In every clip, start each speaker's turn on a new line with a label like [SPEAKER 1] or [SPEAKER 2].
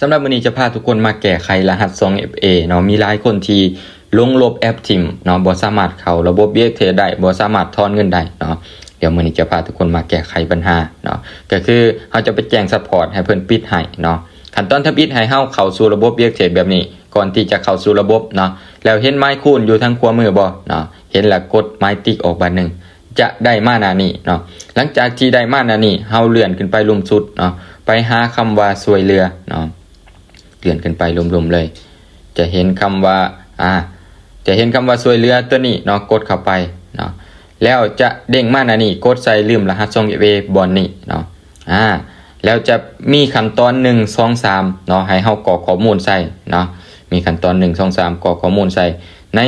[SPEAKER 1] ำหรับวันนี้จะพาทุกคนมาแก้ไขรหัส 2FA เนาะมีหลายคนที่ลงลบแอปทิมเนาะบ่สามารถเข้าระบบ BXT ได้บ่สามารถถอนเงินได้เนาะเดี๋ยวมื้อนี้จะพาทุกคนมาแก้ไขปัญหาเนาะก็คือเฮาจะไปแจ้งซัพพอร์ตให้เพิ่นปิดให้เนาะขั้นตอนทำอิฐให้เฮาเข้าสู่ระบบ BXT แบบนี้ก่อนที่จะเข้าสู่ระบบเนาะแล้วเห็นไม้คูณอยู่ทางขวามือบ่เนาะเห็นแล้วกดไม้ติ๊กออกบัดนึงจะได้มาหน้านี้เนาะหลังจากที่ได้มาหน้านี้เฮาเลื่อนขึ้นไปลุ่มสุดเนาะไปหาคำว่าช่วยเหลือเนาะเลื่อนขึ้นไปลุ่มๆเลยจะเห็นคำว่าช่วยเหลือตัวนี้เนาะกดเข้าไปเนาะแล้วจะเด้งมาหน้านี้กดใส่ลืมรหัส 2FA บอนนี้เนาะแล้วจะมีขั้นตอน1 2 3เนาะให้เฮากรอกข้อมูลใส่เนาะมีขั้นตอน1 2 3กรอกข้อมูลใส่ใน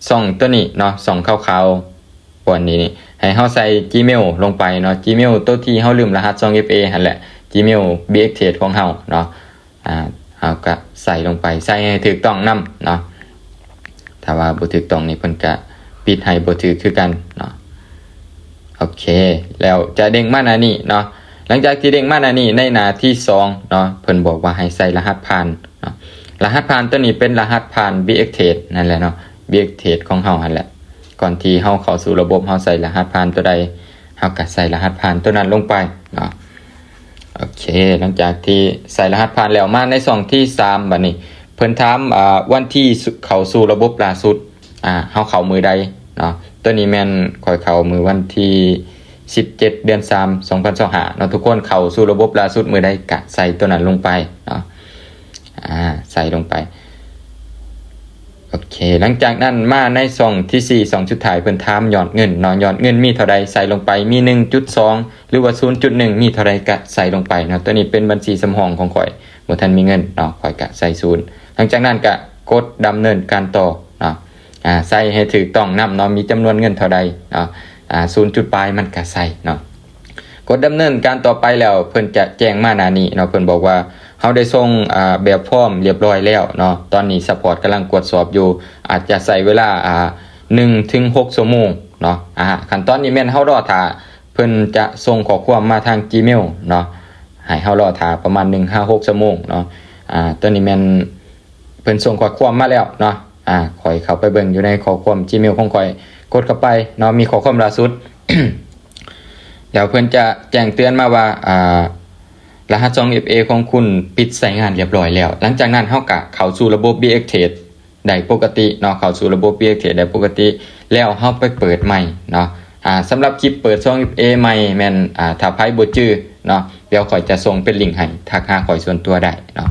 [SPEAKER 1] ช่องตัวนี้เนาะช่องขาวๆบอนนี้ให้เฮาใส่ Gmail ลงไปเนาะ Gmail ตัวที่เฮาลืมรหัส 2FA หั่นแหละ Gmail BXT ของเฮาเนาะเฮาก็ใส่ลงไปใส่ให้ถูกต้องนำเนาะถ้าว่าบ่ถูกต้องนี่เพิ่นก็ปิดให้บ่ถูกคือกันเนาะโอเคแล้วจะเด้งมาหน้านี้เนาะหลังจากที่เด้งมาหน้านี้ในหน้าที่2เนาะเพิ่นบอกว่าให้ใส่รหัสผ่านเนาะรหัสผ่านตัวนี้เป็นรหัสผ่าน BXT นั่นแหละเนาะ BXT ของเฮาหั่นแหละก่อนที่เฮาเข้าสู่ระบบเฮาใส่รหัสผ่านตัวใดเฮาก็ใส่รหัสผ่านตัวนั้นลงไปเนาะโอเคหลังจากที่ใส่รหัสผ่านแล้วมาในช่องที่3บัดนี้เพิ่นถามวันที่เข้าสู่ระบบล่าสุดเฮาเข้ามือใดเนาะตัวนี้แม่นค่อยเข้ามือวันที่17เดือน3 2025เนาะทุกคนเข้าสู่ระบบล่าสุดมือใดก็ใส่ตัวนั้นลงไปเนาะใส่ลงไปโอเคหลังจากนั้นมาในช่องที่4ช่องสุดท้ายเพิ่นถามยอดเงินเนาะยอดเงินมีเท่าใดใส่ลงไปมี 1.2 หรือว่า 0.1 มีเท่าใดก็ใส่ลงไปเนาะตัวนี้เป็นบัญชีสำรองของข่อยบ่ทันมีเงินเนาะข่อยก็ใส่0หลังจากนั้นก็กดดำเนินการต่อเนาะใส่ให้ถูกต้องนำเนาะมีจำนวนเงินเท่าใดเนาะ0จุดปลายมันก็ใส่เนาะกดดำเนินการต่อไปแล้วเพิ่นจะแจ้งมาหน้านี้เนาะเพิ่นบอกว่าเฮาได้ส่งแบบฟอร์มเรียบร้อยแล้วเนาะตอนนี้ซัพพอร์ตกำลังตรวจสอบอยู่อาจจะใช้เวลา1 ถึง 6 ชั่วโมงเนาะขั้นตอนนี้แม่นเฮารอท่าเพิ่นจะส่งข้อความมาทาง Gmail เนาะให้เฮารอท่าประมาณ 1-6 ชั่วโมงเนาะตัวนี้แม่นเพิ่นส่งข้อความมาแล้วเนาะข่อยเข้าไปเบิ่งอยู่ในข้อความ Gmail ของข่อยกดเข้าไปเนาะมีข้อความล่าสุด เดี๋ยวเพิ่นจะแจ้งเตือนมาว่ารหัส 2FA ของคุณปิดใช้งานเรียบร้อยแล้วหลังจากนั้นเฮาก็เข้าสู่ระบบ BXT ได้ปกติเนาะเข้าสู่ระบบ BXT ได้ปกติแล้วเฮาไปเปิดใหม่เนาะสำหรับคลิปเปิด 2FA ใหม่แม่นถ้าไผบ่จื้อเนาะเดี๋ยวข่อยจะส่งเป็นลิงก์ให้ทักหาข่อยส่วนตัวได้เนาะ